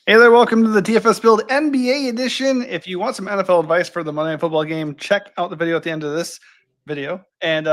Hey there, welcome to the DFS Build NBA edition. If you want some NFL advice for the Monday Night Football game, check out the video at the end of this video and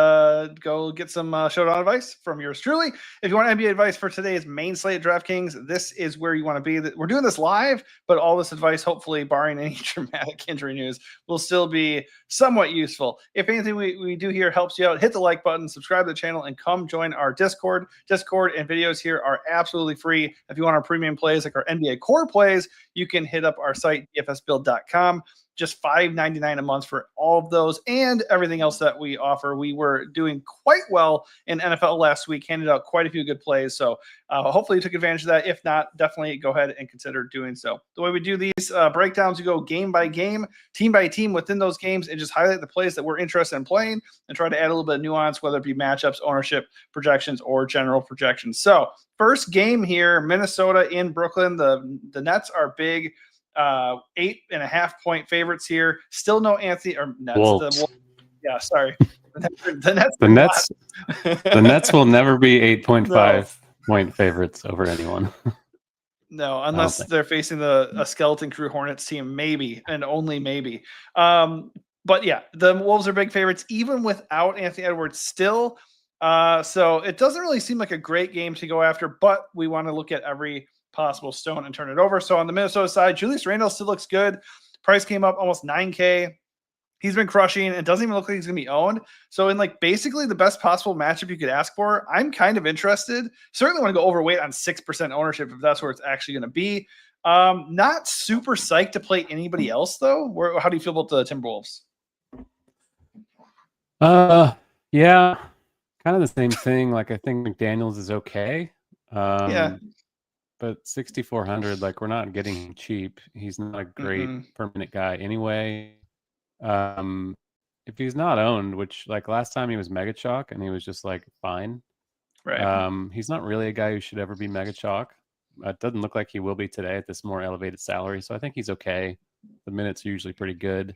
go get some showdown advice from yours truly. If you want NBA advice for today's main slate DraftKings, this is where you want to be. We're doing this live, but all this advice, hopefully barring any dramatic injury news, will still be somewhat useful. If anything we do here helps you out, hit the like button, subscribe to the channel, and come join our Discord. Discord and videos here are absolutely free. If you want our premium plays, like our NBA core plays, you can hit up our site, dfsbuild.com. Just $5.99 a month for all of those and everything else that we offer. We were doing quite well in NFL last week, handed out quite a few good plays. So hopefully you took advantage of that. If not, definitely go ahead and consider doing so. The way we do these breakdowns, we go game by game, team by team within those games, and just highlight the plays that we're interested in playing and try to add a little bit of nuance, whether it be matchups, ownership, projections, or general projections. So first game here, Minnesota in Brooklyn. The Nets are big. 8.5 point favorites here. Still no Anthony or Nets. Yeah, sorry. The Nets will never be 8.5 point favorites over anyone. No, unless they're facing a skeleton crew Hornets team, maybe, and only maybe. But yeah, the Wolves are big favorites, even without Anthony Edwards still. So it doesn't really seem like a great game to go after, but we want to look at every possible stone and turn it over. So on the Minnesota side, Julius Randle still looks good. Price came up almost $9K. He's been crushing. It doesn't even look like he's going to be owned. So in like basically the best possible matchup you could ask for, I'm kind of interested. Certainly want to go overweight on 6% ownership if that's where it's actually going to be. Not super psyched to play anybody else though. How do you feel about the Timberwolves? Yeah, kind of the same thing. Like I think McDaniels is okay. Yeah. But 6,400, like we're not getting him cheap. He's not a great per minute guy anyway. If he's not owned, which like last time he was mega chalk and he was just like fine. Right. He's not really a guy who should ever be mega chalk. It doesn't look like he will be today at this more elevated salary. So I think he's okay. The minutes are usually pretty good.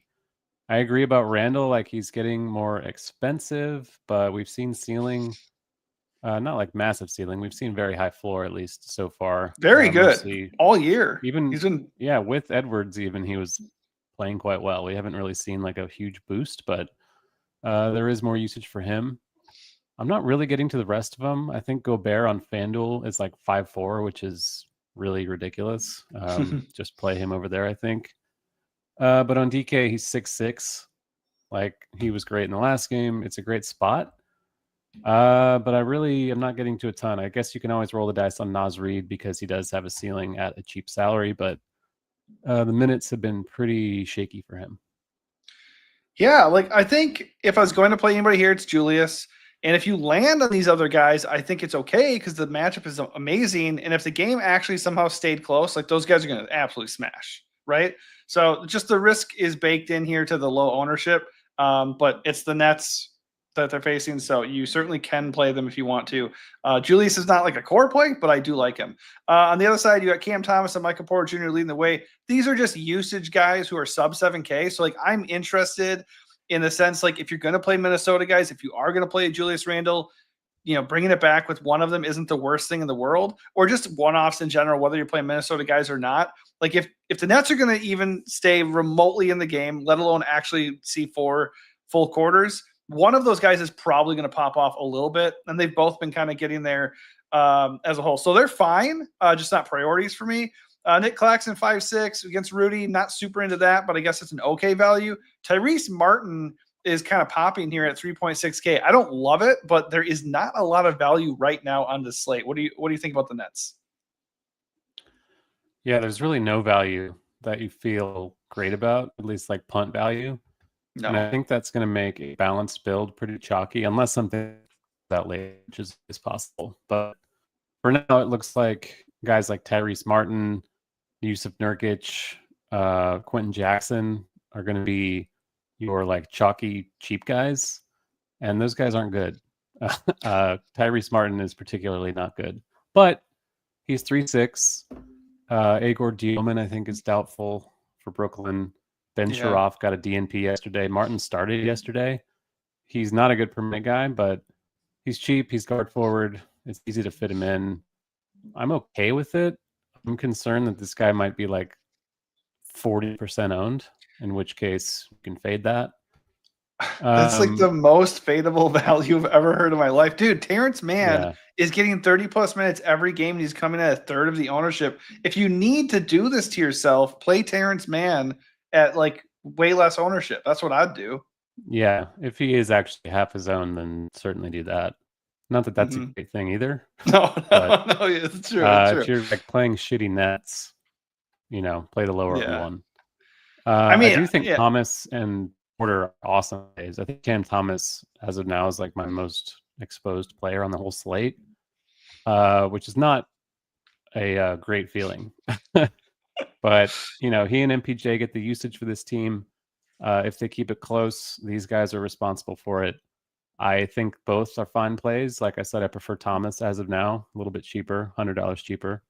I agree about Randall. Like he's getting more expensive, but we've seen ceiling. Not like massive ceiling. We've seen very high floor at least so far. Very good all year. Even with Edwards, even he was playing quite well. We haven't really seen like a huge boost, but there is more usage for him. I'm not really getting to the rest of them. I think Gobert on FanDuel is like 5'4", which is really ridiculous. Just play him over there, I think. But on DK, he's 6'6". Like he was great in the last game. It's a great spot. But I really am not getting to a ton. I guess you can always roll the dice on Naz Reid because he does have a ceiling at a cheap salary, but the minutes have been pretty shaky for him. Yeah, like I think if I was going to play anybody here, it's Julius. And if you land on these other guys, I think it's okay because the matchup is amazing. And if the game actually somehow stayed close, like those guys are going to absolutely smash, right? So just the risk is baked in here to the low ownership. But it's the Nets that they're facing, so you certainly can play them if you want to. Julius is not like a core play, but I do like him. On the other side, you got Cam Thomas and Michael Porter Jr. leading the way. These are just usage guys who are sub 7K. So like I'm interested in the sense like if you're going to play Minnesota guys, if you are going to play Julius Randle, bringing it back with one of them isn't the worst thing in the world, or just one-offs in general, whether you're playing Minnesota guys or not. Like if the Nets are going to even stay remotely in the game, let alone actually see 4 full quarters, one of those guys is probably going to pop off a little bit, and they've both been kind of getting there as a whole. So they're fine, just not priorities for me. Nick Claxton, 5'6", against Rudy, not super into that, but I guess it's an okay value. Tyrese Martin is kind of popping here at 3.6K. I don't love it, but there is not a lot of value right now on the slate. What do you think about the Nets? Yeah, there's really no value that you feel great about, at least like punt value. No. And I think that's going to make a balanced build pretty chalky, unless something that late, which is possible. But for now, it looks like guys like Tyrese Martin, Yusuf Nurkic, Quentin Jackson are going to be your like chalky cheap guys, and those guys aren't good. Tyrese Martin is particularly not good, but he's 3'6". Igor Dioman, I think, is doubtful for Brooklyn. Ben Sharaf got a DNP yesterday. Martin started yesterday. He's not a good per minute guy, but he's cheap. He's guard forward. It's easy to fit him in. I'm okay with it. I'm concerned that this guy might be like 40% owned, in which case you can fade that. That's like the most fadeable value I've ever heard in my life. Dude, Terrence Mann is getting 30 plus minutes every game, and he's coming at a third of the ownership. If you need to do this to yourself, play Terrence Mann at like way less ownership. That's what I'd do. Yeah, if he is actually half his own, then certainly do that. Not that that's a great thing either. No, but, no, it's true. It's true. If you're like playing shitty nets, play the lower one. I mean, I do think Thomas and Porter are awesome plays. I think Cam Thomas, as of now, is like my most exposed player on the whole slate, which is not a great feeling. But he and MPJ get the usage for this team. If they keep it close, these guys are responsible for it. I think both are fine plays. Like I said, I prefer Thomas as of now, a little bit cheaper, $100 cheaper.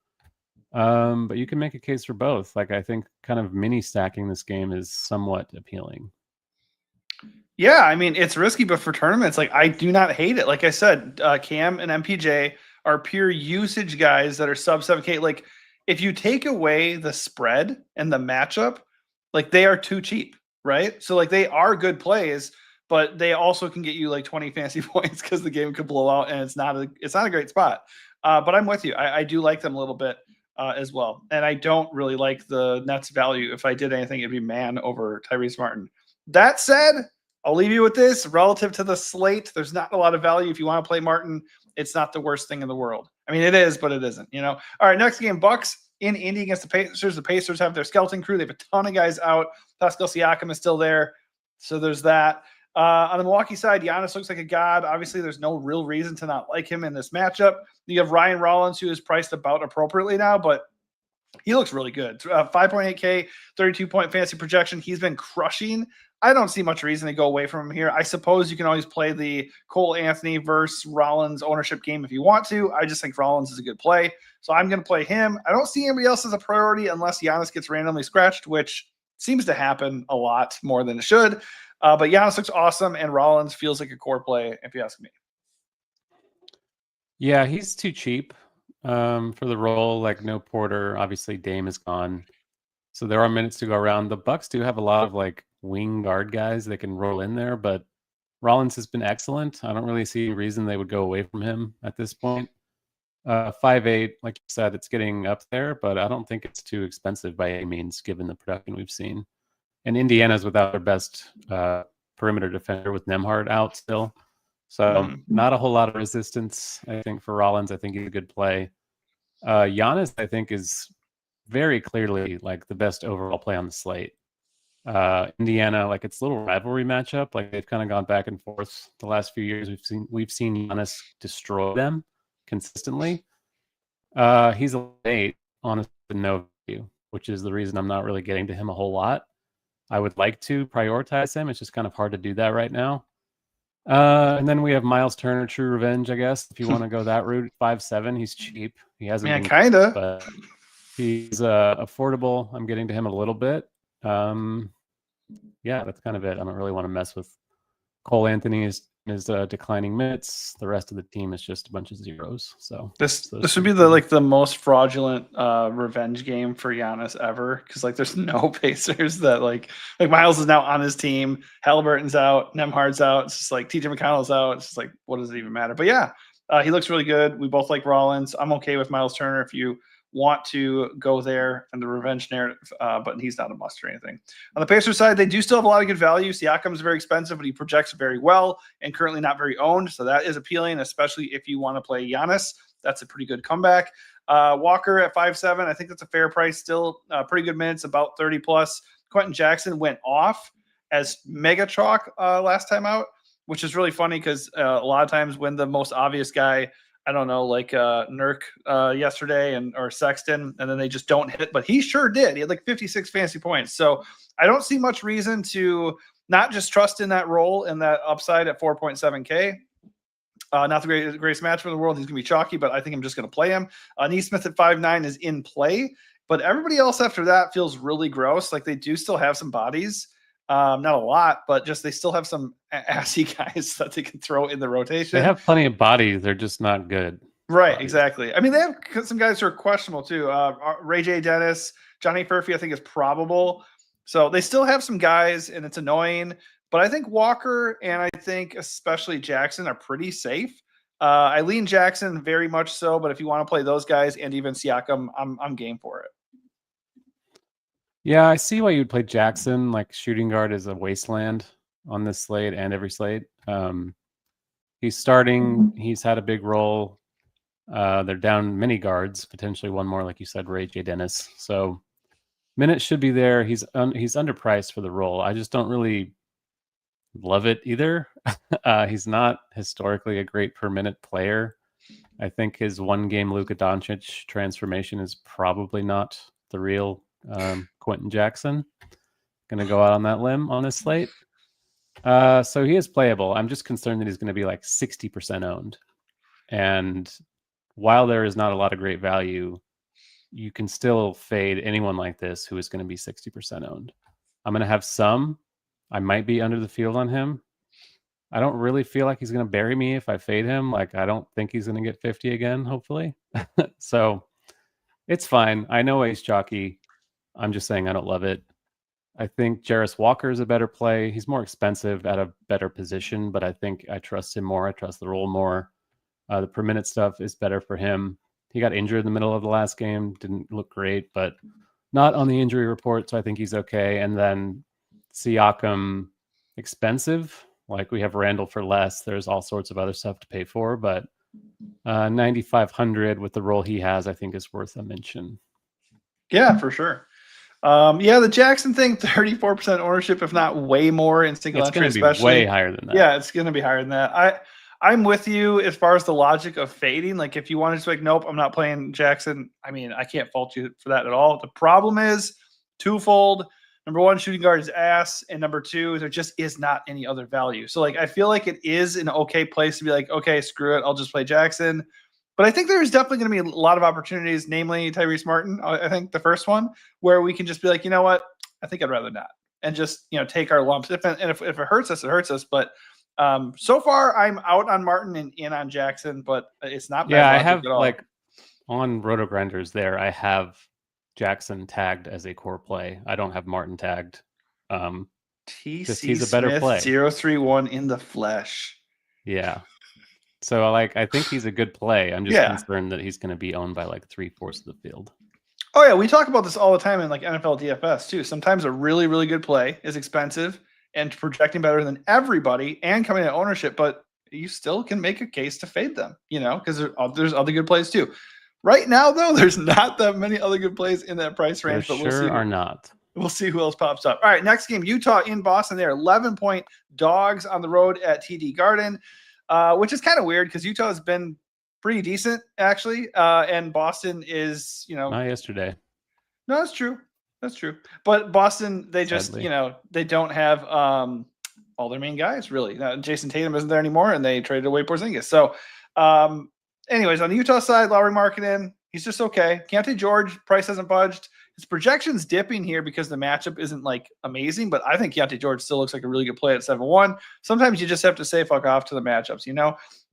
But you can make a case for both. Like I think kind of mini stacking this game is somewhat appealing. Yeah, I mean, it's risky, but for tournaments, like I do not hate it. Like I said, Cam and MPJ are pure usage guys that are sub 7K. Like if you take away the spread and the matchup, like they are too cheap, right? So like they are good plays, but they also can get you like 20 fantasy points because the game could blow out and it's not a great spot. But I'm with you. I do like them a little bit as well. And I don't really like the Nets value. If I did anything, it'd be Mann over Tyrese Martin. That said, I'll leave you with this. Relative to the slate, there's not a lot of value. If you want to play Martin, it's not the worst thing in the world. I mean, it is, but it isn't, All right, next game, Bucks in Indy against the Pacers. The Pacers have their skeleton crew. They have a ton of guys out. Pascal Siakam is still there. So there's that. On the Milwaukee side, Giannis looks like a god. Obviously, there's no real reason to not like him in this matchup. You have Ryan Rollins, who is priced about appropriately now, but he looks really good. 5.8K, 32-point fantasy projection. He's been crushing. I don't see much reason to go away from him here. I suppose you can always play the Cole Anthony versus Rollins ownership game if you want to. I just think Rollins is a good play. So I'm going to play him. I don't see anybody else as a priority unless Giannis gets randomly scratched, which seems to happen a lot more than it should. But Giannis looks awesome, and Rollins feels like a core play, if you ask me. Yeah, he's too cheap for the role. Like no Porter. Obviously, Dame is gone. So there are minutes to go around. The Bucks do have a lot of like wing guard guys that can roll in there, but Rollins has been excellent. I don't really see a reason they would go away from him at this point. 5'8", like you said, it's getting up there, but I don't think it's too expensive by any means, given the production we've seen. And Indiana's without their best perimeter defender with Nembhard out still. So not a whole lot of resistance, I think, for Rollins. I think he's a good play. Giannis, I think, is very clearly like the best overall play on the slate. Indiana, like it's a little rivalry matchup. Like they've kind of gone back and forth the last few years. We've seen Giannis destroy them consistently. He's a late, honestly, no value, which is the reason I'm not really getting to him a whole lot. I would like to prioritize him. It's just kind of hard to do that right now. And then we have Miles Turner, True Revenge, I guess, if you want to go that route. 5'7", he's cheap. He hasn't been kind of, but he's affordable. I'm getting to him a little bit. Yeah, that's kind of it. I don't really want to mess with Cole Anthony is declining minutes. The rest of the team is just a bunch of zeros. So this would be the most fraudulent revenge game for Giannis ever, because like there's no Pacers that like Miles is now on his team, Halliburton's out, Nembhard's out. It's just like TJ McConnell's out. It's just like, what does it even matter? But yeah, he looks really good. We both like Rollins. I'm okay with Miles Turner if you want to go there and the revenge narrative, but he's not a must or anything. On the Pacers side, they do still have a lot of good value. Siakam is very expensive, but he projects very well and currently not very owned. So that is appealing, especially if you want to play Giannis. That's a pretty good comeback. Walker at 5'7", I think that's a fair price still. Pretty good minutes, about 30 plus. Quentin Jackson went off as mega chalk last time out, which is really funny because a lot of times when the most obvious guy, I don't know, like Nurk yesterday or Sexton, and then they just don't hit. But he sure did. He had like 56 fantasy points. So I don't see much reason to not just trust in that role and that upside at 4.7K. Not the greatest match in the world. He's going to be chalky, but I think I'm just going to play him. Neesmith at 5'9" is in play. But everybody else after that feels really gross. Like they do still have some bodies. Not a lot, but just they still have some assy guys that they can throw in the rotation. They have plenty of bodies. They're just not good. Right, bodies. exactly. I mean, they have some guys who are questionable too. Ray J. Dennis, Johnny Furphy, I think is probable. So they still have some guys, and it's annoying. But I think Walker and I think especially Jackson are pretty safe. I lean Jackson very much so, but if you want to play those guys and even Siakam, I'm game for it. Yeah, I see why you'd play Jackson. Like shooting guard is a wasteland on this slate and every slate. He's starting. He's had a big role. They're down many guards, potentially one more, like you said, Ray J. Dennis. So minutes should be there. He's underpriced for the role. I just don't really love it either. He's not historically a great per minute player. I think his one game Luka Doncic transformation is probably not the real Quentin Jackson. Going to go out on that limb on this slate. So he is playable. I'm just concerned that he's going to be like 60% owned. And while there is not a lot of great value, you can still fade anyone like this who is going to be 60% owned. I'm going to have some. I might be under the field on him. I don't really feel like he's going to bury me if I fade him. Like, I don't think he's going to get 50 again, hopefully. So it's fine. I know he's chalky. I'm just saying I don't love it. I think Jarris Walker is a better play. He's more expensive at a better position, but I think I trust him more. I trust the role more. The per minute stuff is better for him. He got injured in the middle of the last game. Didn't look great, but not on the injury report, so I think he's okay. And then Siakam, expensive. Like we have Randall for less. There's all sorts of other stuff to pay for, but 9,500 with the role he has, I think is worth a mention. Yeah, for sure. Yeah, the Jackson thing, 34% ownership, if not way more in single entry, especially. It's going to be way higher than that. Yeah, it's going to be higher than that. I'm with you as far as the logic of fading. Like if you want to just like, nope, I'm not playing Jackson. I mean, I can't fault you for that at all. The problem is twofold. Number one, shooting guard is ass. And number two, there just is not any other value. So like, I feel like it is an okay place to be like, okay, screw it. I'll just play Jackson. But I think there's definitely going to be a lot of opportunities, namely Tyrese Martin. I think the first one where we can just be like, you know what? I think I'd rather not. And just, take our lumps. If it hurts us, it hurts us. But so far I'm out on Martin and in on Jackson, but it's not bad. Yeah, I have like on Roto Grinders there, I have Jackson tagged as a core play. I don't have Martin tagged. Just he's a better play. 031 in the flesh. Yeah. So I think he's a good play. I'm just concerned that he's going to be owned by like 3/4 of the field. Oh yeah, we talk about this all the time in like NFL DFS too. Sometimes a really, really good play is expensive and projecting better than everybody and coming at ownership, but you still can make a case to fade them, because there's other good plays too. Right now, though, there's not that many other good plays in that price range. There sure are not. We'll see who else pops up. All right, next game, Utah in Boston. They're 11-point dogs on the road at TD Garden, which is kind of weird because Utah has been pretty decent, actually. And Boston is, Not yesterday. No, that's true. That's true. But Boston, they just, they don't have all their main guys, really. Jason Tatum isn't there anymore, and they traded away Porzingis. So, anyways, on the Utah side, Lowry Markkanen, he's just okay. Keontae George, price hasn't budged. His projection's dipping here because the matchup isn't like amazing, but I think Keontae George still looks like a really good play at 7-1. Sometimes you just have to say fuck off to the matchups,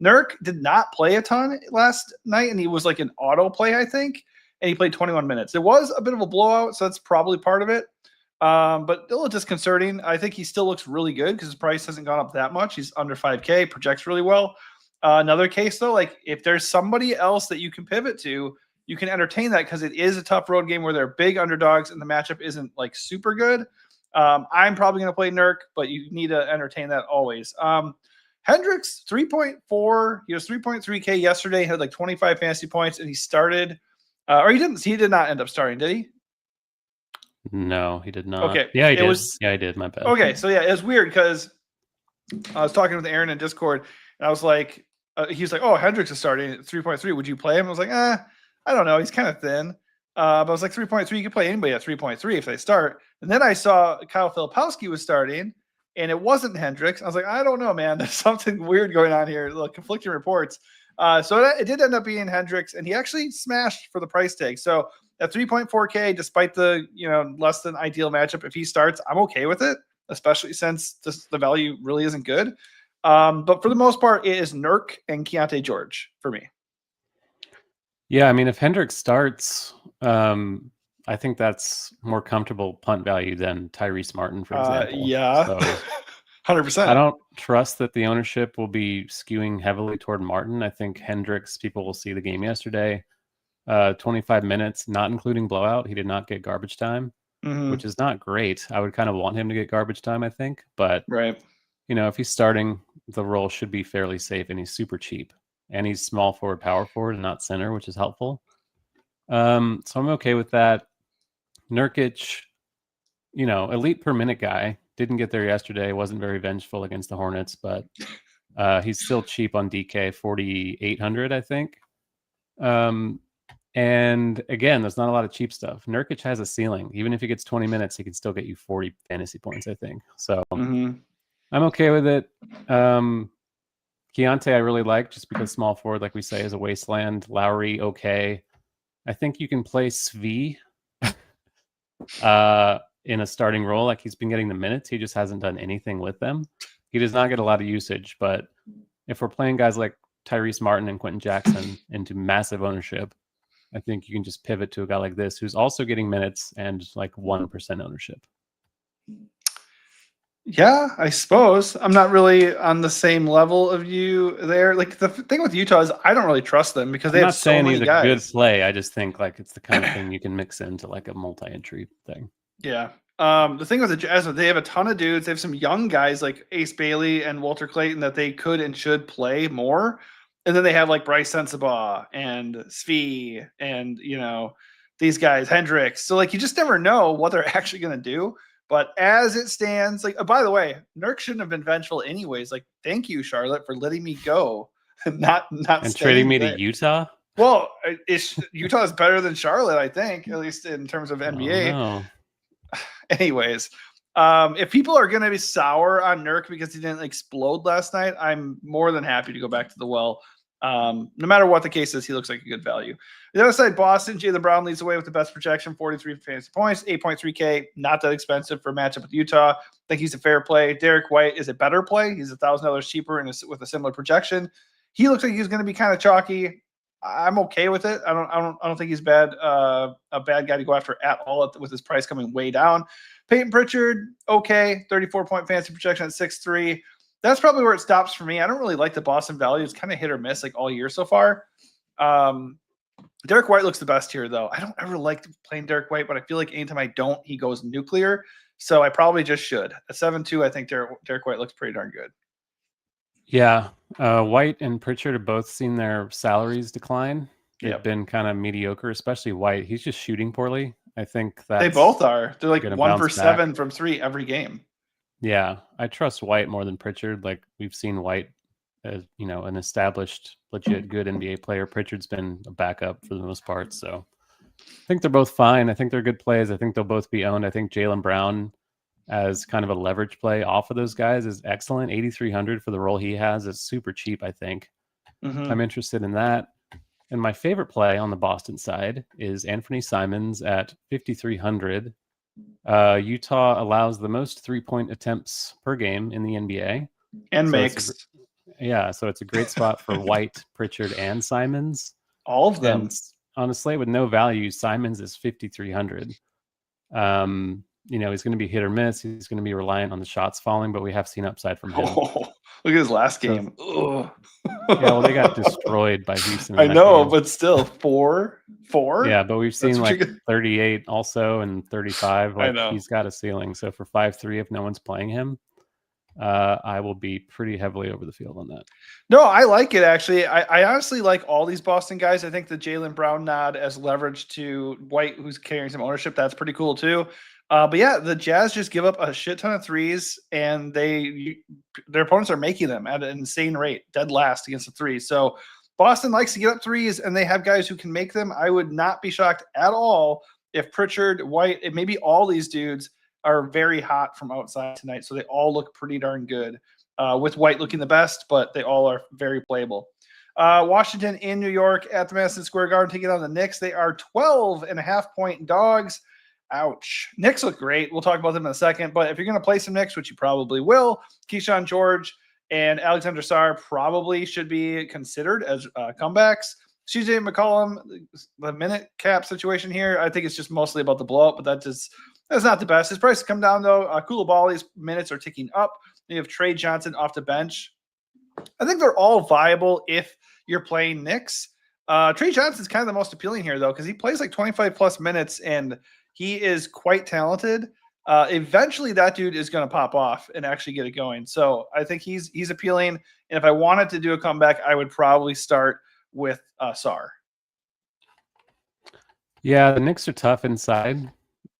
Nurk did not play a ton last night, and he was like an auto play, I think, and he played 21 minutes. It was a bit of a blowout, so that's probably part of it. But a little disconcerting. I think he still looks really good because his price hasn't gone up that much. He's under 5K, projects really well. Another case, though, like if there's somebody else that you can pivot to, you can entertain that because it is a tough road game where they're big underdogs and the matchup isn't like super good. I'm probably going to play Nurk, but you need to entertain that always. Hendricks, 3.4. He was 3.3K yesterday. He had like 25 fantasy points, and he started or he didn't. He did not end up starting, did he? No, he did not. Okay. Yeah, he did. Yeah, I did. My bad. Okay, so yeah, it was weird because I was talking with Aaron in Discord, and I was like, he was like, "Oh, Hendricks is starting at 3.3. Would you play him?" I was like, I don't know. He's kind of thin. But I was like, 3.3. You can play anybody at 3.3 if they start. And then I saw Kyle Filipowski was starting, and it wasn't Hendricks. I was like, I don't know, man. There's something weird going on here. Look, conflicting reports. So it did end up being Hendricks, and he actually smashed for the price tag. So at 3.4K, despite the less than ideal matchup, if he starts, I'm okay with it, especially since the value really isn't good. But for the most part, it is Nurk and Keontae George for me. Yeah, I mean, if Hendricks starts, I think that's more comfortable punt value than Tyrese Martin, for example. Yeah, So 100%. I don't trust that the ownership will be skewing heavily toward Martin. I think Hendricks, people will see the game yesterday, 25 minutes, not including blowout. He did not get garbage time, which is not great. I would kind of want him to get garbage time, I think. But, Right. if he's starting, the role should be fairly safe, and he's super cheap. And he's small forward, power forward, and not center, which is helpful. So I'm okay with that. Nurkic, elite per minute guy. Didn't get there yesterday. Wasn't very vengeful against the Hornets, but he's still cheap on DK, 4,800, I think. And again, there's not a lot of cheap stuff. Nurkic has a ceiling. Even if he gets 20 minutes, he can still get you 40 fantasy points, I think. So I'm okay with it. Keontae I really like, just because small forward, like we say, is a wasteland. Lowry, okay. I think you can play Svi in a starting role. Like, he's been getting the minutes. He just hasn't done anything with them. He does not get a lot of usage, but if we're playing guys like Tyrese Martin and Quentin Jackson into massive ownership, I think you can just pivot to a guy like this who's also getting minutes and like 1% ownership. Yeah, I suppose. I'm not really on the same level of you there. Like, the thing with Utah is I don't really trust them because they have so many he's guys. A good play. I just think like it's the kind of thing you can mix into like a multi-entry thing. Yeah. The thing with the Jazz, they have a ton of dudes. They have some young guys like Ace Bailey and Walter Clayton that they could and should play more. And then they have like Bryce Sensabaugh and Svi and, these guys, Hendricks. So, like, you just never know what they're actually going to do. But as it stands, like, by the way, Nurk shouldn't have been vengeful anyways. Like, thank you, Charlotte, for letting me go, not and trading me to Utah. Well, Utah is better than Charlotte, I think, at least in terms of NBA. No. Anyways, if people are going to be sour on Nurk because he didn't explode last night, I'm more than happy to go back to the well. No matter what the case is, he looks like a good value. The other side, Boston, Jaylen Brown leads away with the best projection, 43 fantasy points, 8.3K, not that expensive for a matchup with Utah. I think he's a fair play. Derek White is a better play. He's $1,000 cheaper and with a similar projection. He looks like he's going to be kind of chalky. I'm okay with it. I don't think he's bad. A bad guy to go after at all with his price coming way down. Peyton Pritchard, okay, 34-point fantasy projection at 6'3". That's probably where it stops for me. I don't really like the Boston value. It's kind of hit or miss like all year so far. Derek White looks the best here, though. I don't ever like playing Derek White, but I feel like anytime I don't, he goes nuclear. So I probably just should. At 7-2, I think Derek White looks pretty darn good. Yeah. White and Pritchard have both seen their salaries decline. They've been kind of mediocre, especially White. He's just shooting poorly. I think that they both are. They're like 1 for 7 from 3 every game. Yeah, I trust White more than Pritchard. Like, we've seen White as, an established, legit good NBA player. Pritchard's been a backup for the most part. So I think they're both fine. I think they're good plays. I think they'll both be owned. I think Jaylen Brown as kind of a leverage play off of those guys is excellent. 8,300 for the role he has is super cheap, I think. I'm interested in that. And my favorite play on the Boston side is Anthony Simons at 5,300. Utah allows the most 3-point attempts per game in the NBA. And so makes. So it's a great spot for White, Pritchard, and Simons. All of them. And on a slate with no value, Simons is 5,300. He's going to be hit or miss. He's going to be reliant on the shots falling, but we have seen upside from him. Look at his last game. Well, they got destroyed by Houston. I know, but still, 4. Yeah, but we've seen like 38 also and 35. Like, I know. He's got a ceiling. So for 5-3, if no one's playing him, I will be pretty heavily over the field on that. No, I like it, actually. I honestly like all these Boston guys. I think the Jaylen Brown nod as leverage to White, who's carrying some ownership, that's pretty cool too. But yeah, the Jazz just give up a shit ton of threes, and their opponents are making them at an insane rate, dead last against the threes. So Boston likes to get up threes, and they have guys who can make them. I would not be shocked at all if Pritchard, White, and maybe all these dudes are very hot from outside tonight. So they all look pretty darn good, with White looking the best, but they all are very playable. Washington in New York at the Madison Square Garden taking on the Knicks. They are 12.5-point dogs. Ouch. Knicks look great. We'll talk about them in a second. But if you're going to play some Knicks, which you probably will, Keyshawn George and Alexander Sarr probably should be considered as comebacks. CJ McCollum, the minute cap situation here, I think it's just mostly about the blowout, but that's not the best. His price has come down though. Koulibaly's minutes are ticking up. You have Trey Johnson off the bench. I think they're all viable if you're playing Knicks. Trey Johnson's kind of the most appealing here though, because he plays like 25 plus minutes and he is quite talented. Eventually that dude is going to pop off and actually get it going. So I think he's appealing. And if I wanted to do a comeback, I would probably start with Sar. Yeah, the Knicks are tough inside.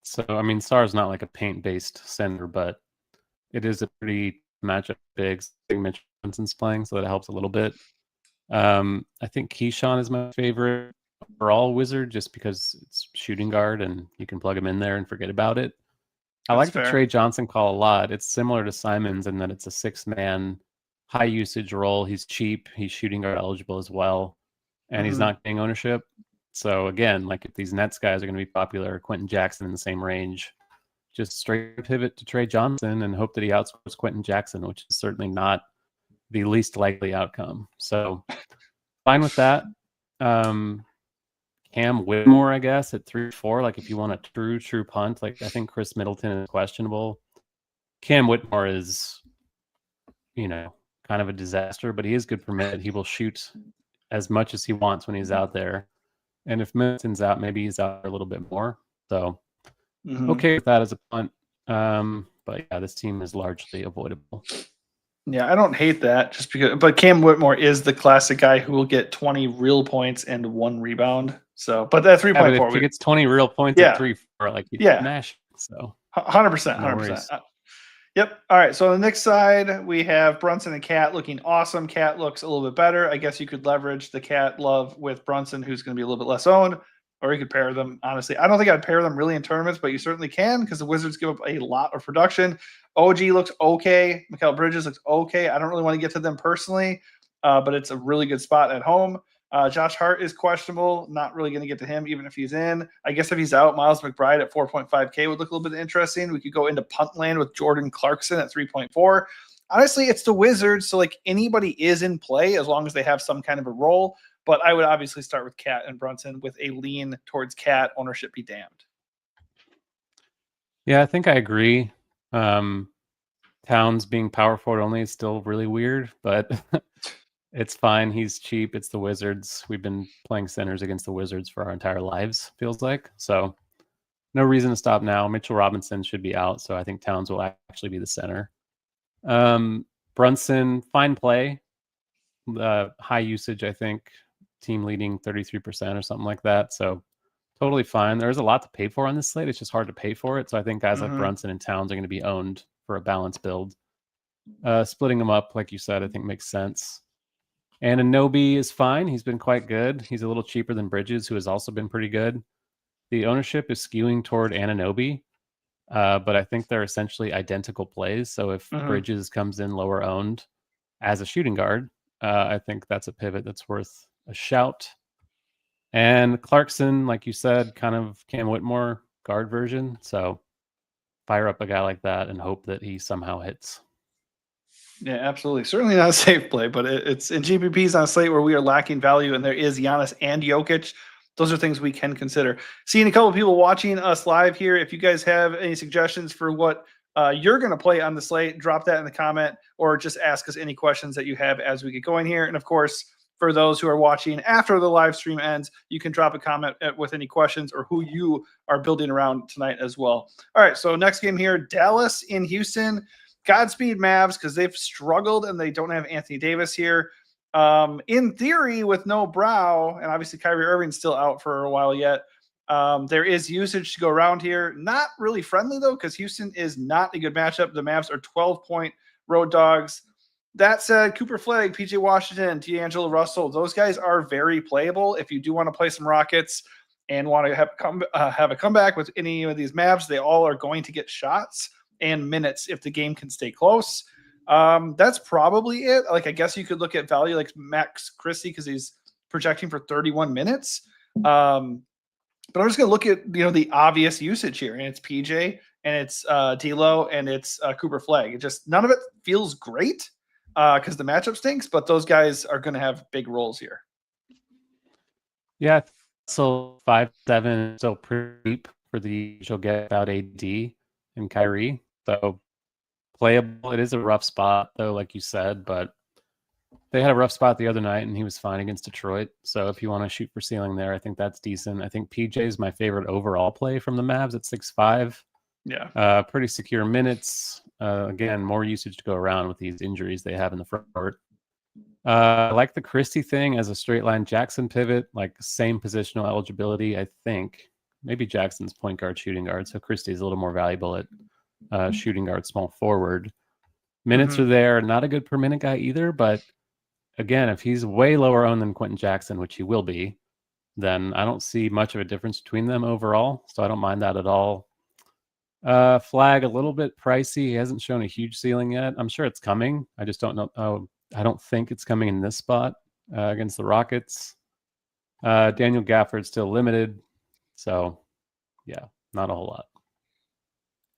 So, I mean, Sar's not like a paint-based center, but it is a pretty matchup big. Mitch Johnson's playing, so that helps a little bit. I think Keyshawn is my favorite overall Wizard just because it's shooting guard and you can plug him in there and forget about it. I like the Trey Johnson call a lot. It's similar to Simon's in that it's a 6-man high usage role. He's cheap. He's shooting guard eligible as well. And he's not getting ownership. So again, like if these Nets guys are going to be popular, Quentin Jackson in the same range, just straight pivot to Trey Johnson and hope that he outscores Quentin Jackson, which is certainly not the least likely outcome. So fine with that. Cam Whitmore, I guess, at 3-4. Like if you want a true punt, like I think Chris Middleton is questionable. Cam Whitmore is, kind of a disaster, but he is good for mid. He will shoot as much as he wants when he's out there. And if Middleton's out, maybe he's out a little bit more. So okay with that as a punt. But yeah, this team is largely avoidable. Yeah, I don't hate that just because, but Cam Whitmore is the classic guy who will get 20 real points and 1 rebound. So, but that 3.4, if he gets 20 real points at 3-4, like he's smash. So 100%, 100%. Yep. All right. So on the next side, we have Brunson and Cat looking awesome. Cat looks a little bit better. I guess you could leverage the Cat love with Brunson, who's going to be a little bit less owned, or you could pair them. Honestly, I don't think I'd pair them really in tournaments, but you certainly can because the Wizards give up a lot of production. OG looks okay. Mikal Bridges looks okay. I don't really want to get to them personally, but it's a really good spot at home. Josh Hart is questionable. Not really going to get to him, even if he's in. I guess if he's out, Miles McBride at 4.5K would look a little bit interesting. We could go into punt land with Jordan Clarkson at 3.4. Honestly, it's the Wizards, so like anybody is in play as long as they have some kind of a role. But I would obviously start with Cat and Brunson with a lean towards Cat. Ownership be damned. Yeah, I think I agree. Towns being power forward only is still really weird, but it's fine. He's cheap. It's the Wizards. We've been playing centers against the Wizards for our entire lives, feels like. So no reason to stop now. Mitchell Robinson should be out, so I think Towns will actually be the center. Brunson, fine play. High usage, I think. Team leading 33% or something like that. So totally fine. There's a lot to pay for on this slate. It's just hard to pay for it. So I think guys like Brunson and Towns are going to be owned for a balanced build. Splitting them up, like you said, I think makes sense. Anunoby is fine. He's been quite good. He's a little cheaper than Bridges, who has also been pretty good. The ownership is skewing toward Anunoby, but I think they're essentially identical plays. So if Bridges comes in lower owned as a shooting guard, I think that's a pivot that's worth a shout. And Clarkson, like you said, kind of Cam Whitmore guard version. So fire up a guy like that and hope that he somehow hits. Yeah, absolutely. Certainly not a safe play, but it's in GPPs on a slate where we are lacking value, and there is Giannis and Jokic. Those are things we can consider. Seeing a couple of people watching us live here. If you guys have any suggestions for what you're going to play on the slate, drop that in the comment or just ask us any questions that you have as we get going here. And of course, for those who are watching after the live stream ends, you can drop a comment with any questions or who you are building around tonight as well. All right, so next game here, Dallas in Houston. Godspeed Mavs because they've struggled and they don't have Anthony Davis here. In theory, with no Brow, and obviously Kyrie Irving's still out for a while yet, there is usage to go around here. Not really friendly, though, because Houston is not a good matchup. The Mavs are 12-point road dogs. That said, Cooper Flagg, PJ Washington, D'Angelo Russell, those guys are very playable. If you do want to play some Rockets and want to have a comeback with any of these Mavs, they all are going to get shots and minutes if the game can stay close. That's probably it. Like, I guess you could look at value like Max Christie because he's projecting for 31 minutes. But I'm just going to look at, the obvious usage here, and it's PJ and it's D'Lo and it's Cooper Flagg. It just, none of it feels great because the matchup stinks, but those guys are going to have big roles here. Yeah, so 5'7" is still pretty deep for the you'll get without AD and Kyrie. So playable. It is a rough spot though, like you said, but they had a rough spot the other night and he was fine against Detroit. So if you want to shoot for ceiling there, I think that's decent. I think PJ is my favorite overall play from the Mavs at 6'5". Yeah. Pretty secure minutes. Again, more usage to go around with these injuries they have in the front court. I like the Christie thing as a straight line Jackson pivot, like same positional eligibility, I think. Maybe Jackson's point guard, shooting guard. So Christie is a little more valuable at shooting guard, small forward. Minutes are there. Not a good per minute guy either, but again, if he's way lower owned than Quentin Jackson, which he will be, then I don't see much of a difference between them overall. So I don't mind that at all. Flag a little bit pricey. He hasn't shown a huge ceiling yet. I'm sure it's coming. I just don't know. Oh, I don't think it's coming in this spot against the Rockets. Daniel Gafford's still limited. So yeah, not a whole lot.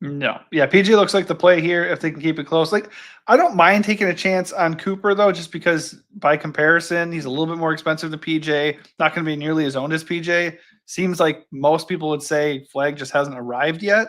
No. Yeah, PG looks like the play here if they can keep it close. Like, I don't mind taking a chance on Cooper, though, just because by comparison, he's a little bit more expensive than PJ. Not going to be nearly as owned as PJ. Seems like most people would say Flag just hasn't arrived yet.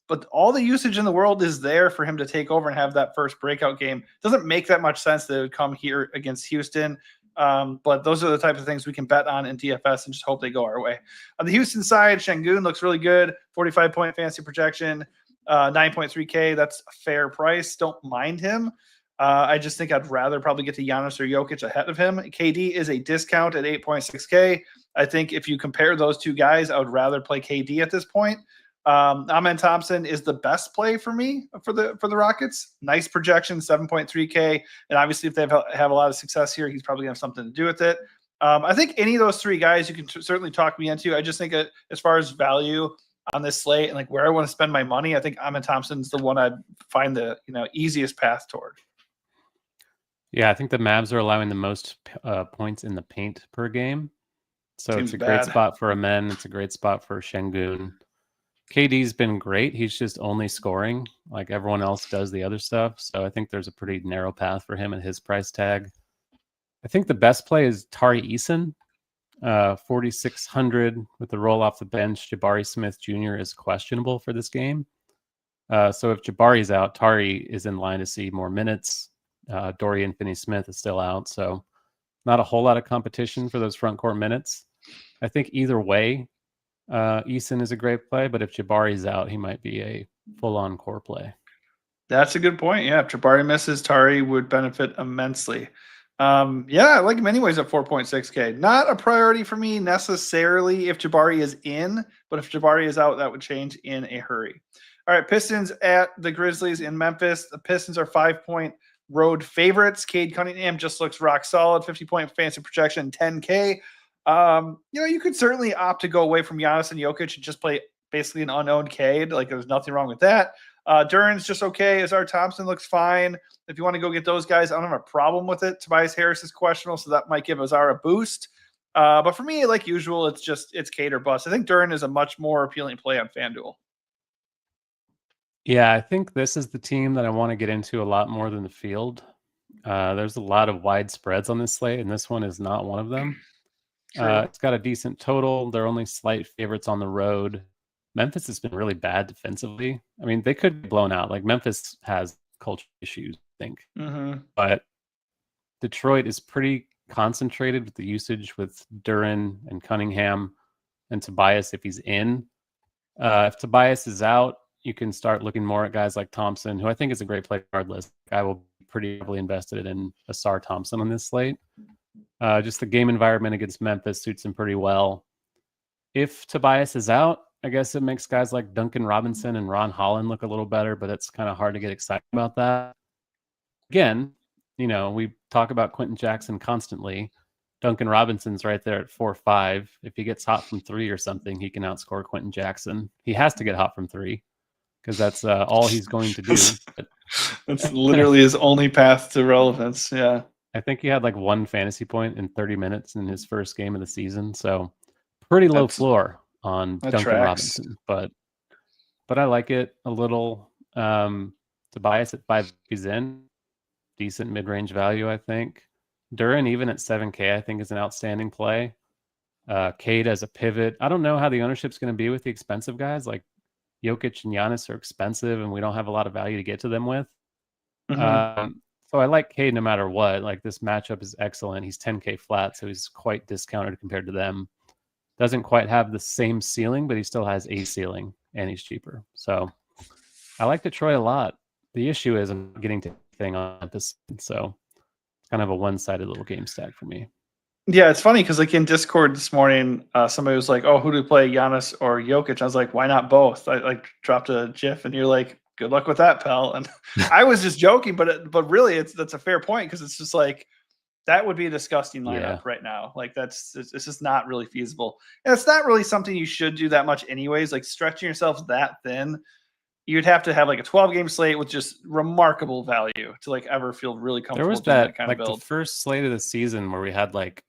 But all the usage in the world is there for him to take over and have that first breakout game. Doesn't make that much sense that it would come here against Houston. But those are the types of things we can bet on in DFS and just hope they go our way. On the Houston side, Şengün looks really good. 45-point fantasy projection. 9.3K, that's a fair price. Don't mind him. I just think I'd rather probably get to Giannis or Jokic ahead of him. KD is a discount at 8.6K. I think if you compare those two guys, I would rather play KD at this point. Amen Thompson is the best play for me for the Rockets. Nice projection, 7.3K. And obviously, if they have a lot of success here, he's probably going to have something to do with it. I think any of those three guys you can certainly talk me into. I just think as far as value on this slate and like where I want to spend my money, I think Amen Thompson's the one I'd find the easiest path toward. Yeah, I think the Mavs are allowing the most points in the paint per game. So Seems it's a bad. great spot for Amen. It's a great spot for Şengün. KD's been great. He's just only scoring like everyone else does the other stuff. So I think there's a pretty narrow path for him at his price tag. I think the best play is Tari Eason, 4,600 with the roll off the bench. Jabari Smith Jr. is questionable for this game. So if Jabari's out, Tari is in line to see more minutes. Dorian Finney-Smith is still out. So not a whole lot of competition for those front court minutes. I think either way, Eason is a great play, but if Jabari's out, he might be a full-on core play. That's a good point. Yeah, if Jabari misses, Tari would benefit immensely. I like him anyways at 4.6K. Not a priority for me necessarily if Jabari is in, but if Jabari is out, that would change in a hurry. All right, Pistons at the Grizzlies in Memphis. The Pistons are 5-point road favorites. Cade Cunningham just looks rock solid. 50-point fantasy projection, 10K. You could certainly opt to go away from Giannis and Jokic and just play basically an unowned Cade. Like, there's nothing wrong with that. Duran's just okay. Azar Thompson looks fine. If you want to go get those guys, I don't have a problem with it. Tobias Harris is questionable, so that might give Azar a boost. But for me, like usual, it's Cade or bust. I think Duran is a much more appealing play on FanDuel. Yeah, I think this is the team that I want to get into a lot more than the field. There's a lot of wide spreads on this slate, and this one is not one of them. It's got a decent total. They're only slight favorites on the road. Memphis has been really bad defensively. I mean, they could be blown out. Like, Memphis has culture issues, I think. But Detroit is pretty concentrated with the usage with Duran and Cunningham and Tobias if he's in. If Tobias is out, you can start looking more at guys like Thompson, who I think is a great play regardless. I will be pretty heavily invested in Asar Thompson on this slate. Just the game environment against Memphis suits him pretty well. If Tobias is out, I guess it makes guys like Duncan Robinson and Ron Holland look a little better, but it's kind of hard to get excited about that. Again, we talk about Quentin Jackson constantly. Duncan Robinson's right there at 4-5. If he gets hot from 3 or something, he can outscore Quentin Jackson. He has to get hot from 3 because that's all he's going to do. That's literally his only path to relevance. Yeah. I think he had like 1 fantasy point in 30 minutes in his first game of the season. So pretty low floor on Duncan Robinson, but I like it a little. Tobias at 5 he's in. Decent mid-range value, I think. Duran, even at 7K, I think is an outstanding play. Cade as a pivot. I don't know how the ownership's going to be with the expensive guys. Like Jokic and Giannis are expensive, and we don't have a lot of value to get to them with. So I like Cade no matter what. Like this matchup is excellent. He's 10K flat, so he's quite discounted compared to them. Doesn't quite have the same ceiling, but he still has a ceiling, and he's cheaper. So I like Detroit a lot. The issue is I'm getting to anything on this, so it's kind of a one-sided little game stack for me. Yeah, it's funny because like in Discord this morning, somebody was like, "Oh, who do we play, Giannis or Jokic?" I was like, "Why not both?" I like dropped a GIF, and you're like, "Good luck with that, pal." And I was just joking, but really, that's a fair point because it's just like that would be a disgusting lineup right now. Like it's just not really feasible, and it's not really something you should do that much anyways. Like stretching yourself that thin, you'd have to have like a 12-game slate with just remarkable value to like ever feel really comfortable. There was that kind like of the first slate of the season where we had like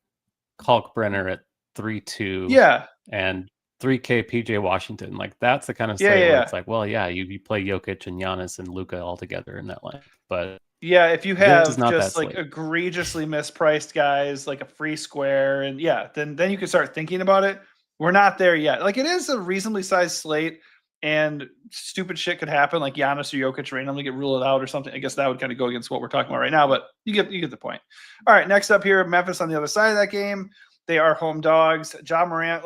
Kalkbrenner at 3-2, yeah, and 3K PJ Washington. Like that's the kind of slate where it's like, well, yeah, you play Jokic and Giannis and Luka all together in that line. But yeah, if you have just like egregiously mispriced guys, like a free square, and yeah, then you can start thinking about it. We're not there yet. Like it is a reasonably sized slate, and stupid shit could happen, like Giannis or Jokic randomly get ruled out or something. I guess that would kind of go against what we're talking about right now, but you get the point. All right, next up here, Memphis on the other side of that game. They are home dogs. Ja Morant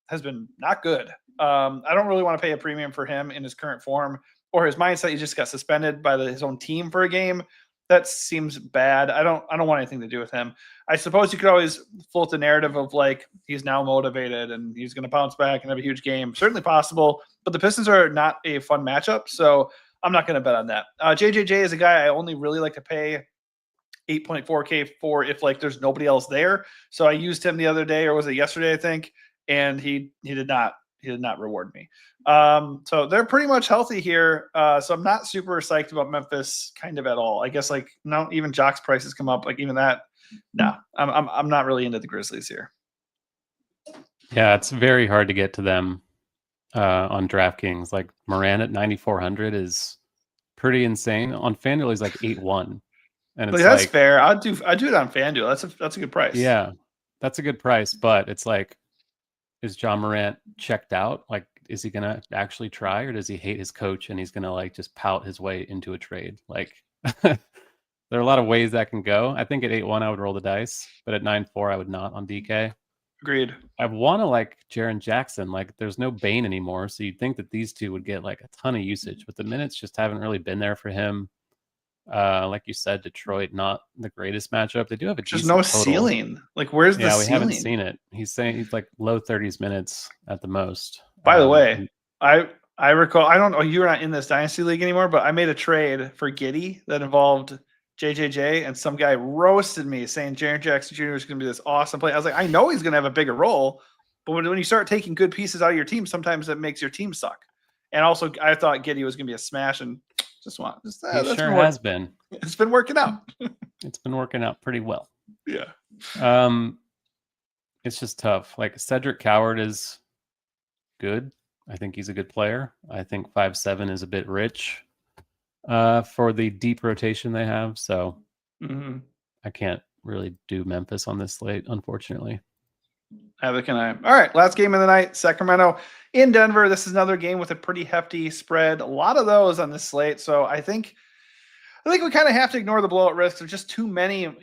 has been not good. I don't really want to pay a premium for him in his current form or his mindset. He just got suspended by his own team for a game. That seems bad. I don't want anything to do with him. I suppose you could always float the narrative of like he's now motivated and he's going to bounce back and have a huge game. Certainly possible, but the Pistons are not a fun matchup, so I'm not going to bet on that. JJJ is a guy I only really like to pay 8.4K for if like there's nobody else there. So I used him the other day, or was it yesterday, I think, and he did not reward me. So they're pretty much healthy here. So I'm not super psyched about Memphis kind of at all. I guess like no, even Jock's prices come up, like even that. No, I'm not really into the Grizzlies here. Yeah, it's very hard to get to them on DraftKings. Like Moran at 9,400 is pretty insane. On FanDuel, he's like 8-1. And it's that's fair. I'd do it on FanDuel. That's a good price. Yeah, that's a good price. But it's like, is Ja Morant checked out? Like, is he gonna actually try, or does he hate his coach and he's gonna like just pout his way into a trade? Like, there are a lot of ways that can go. I think at 8-1 I would roll the dice, but at 9-4 I would not on DK. Agreed. I want to like Jaren Jackson. Like, there's no Bane anymore, so you'd think that these two would get like a ton of usage, but the minutes just haven't really been there for him. Like you said, Detroit, not the greatest matchup. They do have just no total ceiling. Like, where's the ceiling? We haven't seen it. He's saying he's like low 30s minutes at the most. By the way, I recall, I don't know, you're not in this Dynasty League anymore, but I made a trade for Giddey that involved JJJ, and some guy roasted me saying Jaren Jackson Jr. is going to be this awesome play. I was like, I know he's going to have a bigger role, but when you start taking good pieces out of your team, sometimes that makes your team suck. And also, I thought Giddey was going to be a smash, and he sure has been. It's been working out. It's been working out pretty well. Yeah. It's just tough. Like Cedric Coward is good. I think he's a good player. I think 5'7" is a bit rich for the deep rotation they have. So I can't really do Memphis on this slate, unfortunately. Neither can I. All right, last game of the night, Sacramento in Denver. This is another game with a pretty hefty spread. A lot of those on this slate. So I think we kind of have to ignore the blowout risks. There's just too many, mine.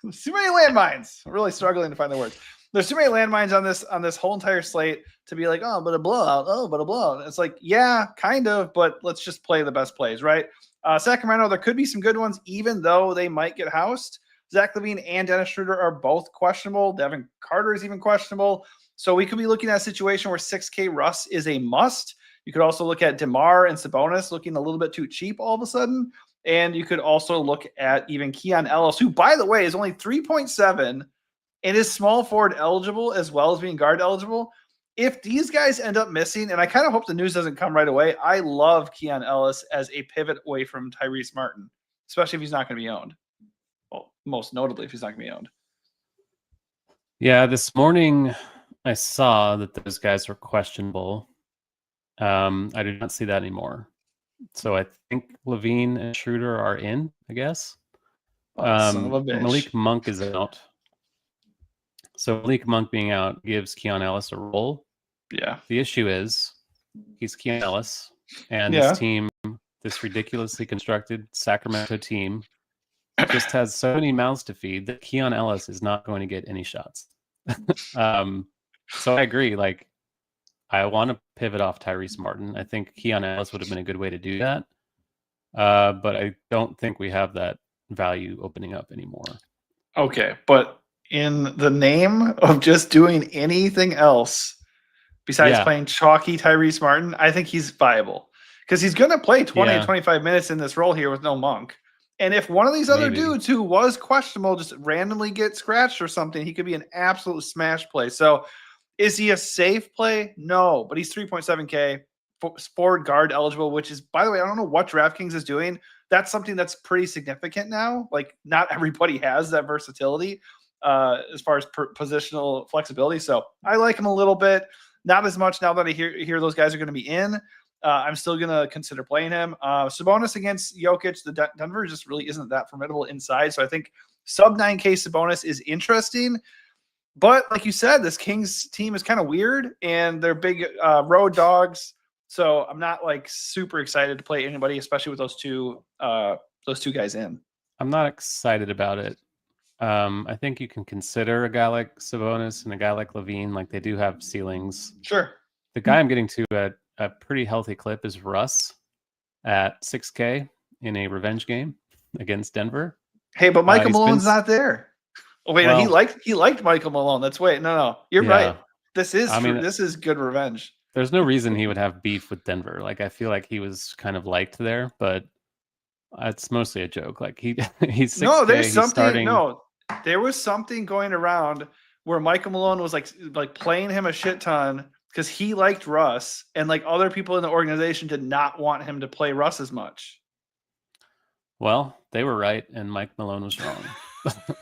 There's too many landmines. I'm really struggling to find the words. There's too many landmines on this whole entire slate to be like, oh, but a blowout. Oh, but a blowout. It's like, yeah, kind of, but let's just play the best plays, right? Sacramento, there could be some good ones, even though they might get housed. Zach LaVine and Dennis Schroeder are both questionable. Devin Carter is even questionable. So we could be looking at a situation where 6K Russ is a must. You could also look at DeMar and Sabonis looking a little bit too cheap all of a sudden. And you could also look at even Keon Ellis, who, by the way, is only 3.7 and is small forward eligible as well as being guard eligible. If these guys end up missing, and I kind of hope the news doesn't come right away, I love Keon Ellis as a pivot away from Tyrese Martin, especially if he's not going to be owned. Well, most notably if he's not going to be owned. Yeah, this morning I saw that those guys were questionable. I do not see that anymore. So I think LaVine and Schroeder are in, I guess. Oh, son of a bitch. Malik Monk is out. So Malik Monk being out gives Keon Ellis a role. Yeah. The issue is he's Keon Ellis, and Yeah. this team, this ridiculously constructed Sacramento team, just has so many mouths to feed that Keon Ellis is not going to get any shots. So I agree. Like, I want to pivot off Tyrese Martin. I think Keon Ellis would have been a good way to do that. But I don't think we have that value opening up anymore. Okay, but in the name of just doing anything else besides playing chalky Tyrese Martin, I think he's viable because he's going to play 20 to 25 minutes in this role here with no Monk. And if one of these other dudes who was questionable just randomly gets scratched or something, he could be an absolute smash play. So is he a safe play? No, but he's 3.7K, forward guard eligible, which is, by the way, I don't know what DraftKings is doing. That's something that's pretty significant now. Like, not everybody has that versatility as far as positional flexibility. So I like him a little bit, not as much now that I hear those guys are going to be in. I'm still going to consider playing him. Sabonis against Jokic, the Denver just really isn't that formidable inside. So I think sub 9K Sabonis is interesting. But like you said, this Kings team is kind of weird, and they're big road dogs. So I'm not like super excited to play anybody, especially with those two guys in. I'm not excited about it. I think you can consider a guy like Sabonis and a guy like Levine. Like, they do have ceilings. Sure. The guy I'm getting to at a pretty healthy clip is Russ at 6K in a revenge game against Denver. Hey, but Michael Malone's not there. Oh wait, he liked Michael Malone. That's no. You're right. This is good revenge. There's no reason he would have beef with Denver. Like, I feel like he was kind of liked there, but it's mostly a joke. Like, he's 6K, no. There's something. No, there was something going around where Michael Malone was like playing him a shit ton because he liked Russ, and like other people in the organization did not want him to play Russ as much. Well, they were right, and Mike Malone was wrong.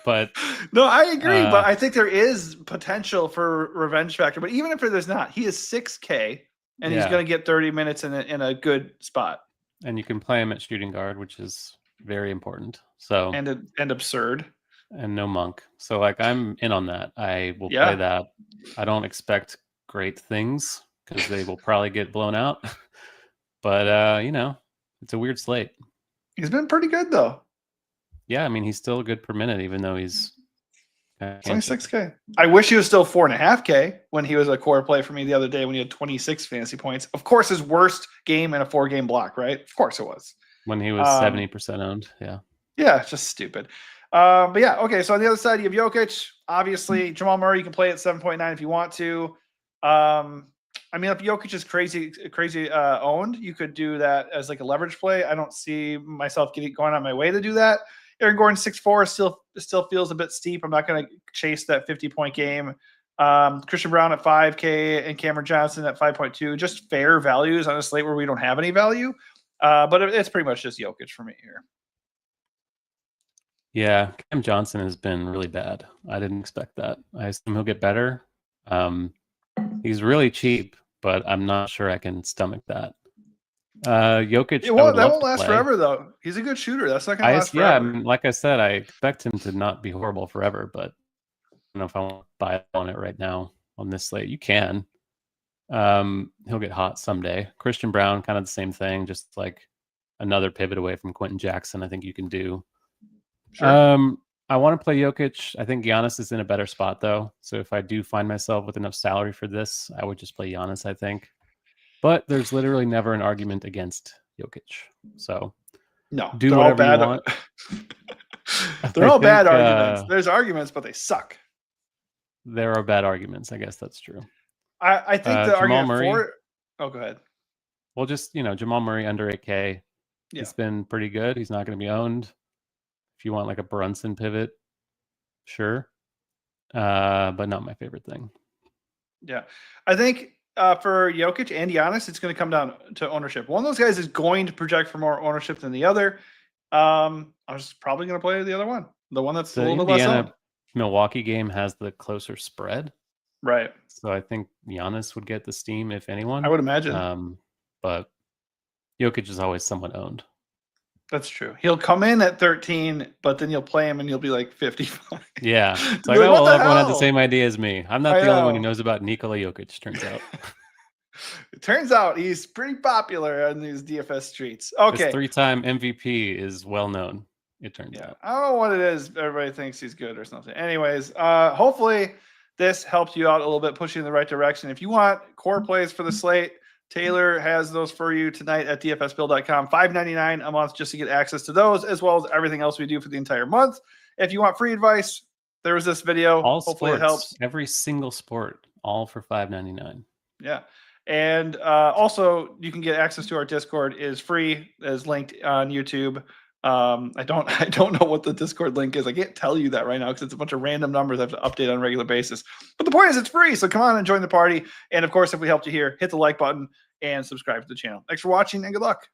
But no, I agree. But I think there is potential for revenge factor. But even if there's not, he is 6K, and he's going to get 30 minutes in a good spot. And you can play him at shooting guard, which is very important. So and absurd. And no Monk. So like, I'm in on that. I will play that. I don't expect great things because they will probably get blown out. But it's a weird slate. He's been pretty good though. Yeah, I mean, he's still good per minute, even though he's only 6K. I wish he was still 4.5K when he was a core play for me the other day when he had 26 fantasy points. Of course, his worst game in a 4-game block, right? Of course it was. When he was 70% owned, yeah. Yeah, it's just stupid. But yeah, okay. So on the other side, you have Jokic. Obviously, Jamal Murray, you can play at 7.9 if you want to. I mean, if Jokic is crazy owned, you could do that as like a leverage play. I don't see myself going on my way to do that. Aaron Gordon 6'4" still feels a bit steep. I'm not going to chase that 50-point game. Christian Brown at 5K and Cameron Johnson at 5.2, just fair values on a slate where we don't have any value. But it's pretty much just Jokic for me here. Yeah, Cam Johnson has been really bad. I didn't expect that. I assume he'll get better. He's really cheap, but I'm not sure I can stomach that. Jokic, that won't last forever, though. He's a good shooter. That's not going to last forever. Yeah, I mean, like I said, I expect him to not be horrible forever, but I don't know if I want to buy on it right now on this slate. You can. He'll get hot someday. Christian Brown, kind of the same thing, just like another pivot away from Quentin Jackson. I think you can do. Sure. I want to play Jokic. I think Giannis is in a better spot, though. So if I do find myself with enough salary for this, I would just play Giannis, I think. But there's literally never an argument against Jokic. So no, do whatever you want. They're all bad arguments. There's arguments, but they suck. There are bad arguments. I guess that's true. I think the argument for... Oh, go ahead. Well, just, Jamal Murray under 8K. Yeah. He's been pretty good. He's not going to be owned. If you want like a Brunson pivot, sure. But not my favorite thing. Yeah. I think for Jokic and Giannis, it's going to come down to ownership. One of those guys is going to project for more ownership than the other. I was probably going to play the other one. The one that's a little bit less owned. Milwaukee game has the closer spread. Right. So I think Giannis would get the steam, if anyone. I would imagine. But Jokic is always somewhat owned. That's true. He'll come in at 13, but then you'll play him and you'll be like 55. Yeah. It's like, You're oh, what well, the everyone had the hell? same idea as me. I'm not I the only one who know. knows about Nikola Jokic, turns out. It turns out he's pretty popular on these DFS streets. This Okay. 3-time MVP is well known, it turns out. I don't know what it is. Everybody thinks he's good or something. Anyways, hopefully this helped you out a little bit, push you in the right direction. If you want core plays for the slate, Taylor has those for you tonight at dfsbill.com. $5.99 a month just to get access to those, as well as everything else we do for the entire month. If you want free advice, there was this video. All Hopefully sports, it helps. every single sport, all for $5.99. Yeah. And also you can get access to our Discord. It is free, as linked on YouTube. I don't know what the Discord link is. I can't tell you that right now because it's a bunch of random numbers I have to update on a regular basis. But the point is it's free. So come on and join the party. And of course, if we helped you here, hit the like button and subscribe to the channel. Thanks for watching and good luck.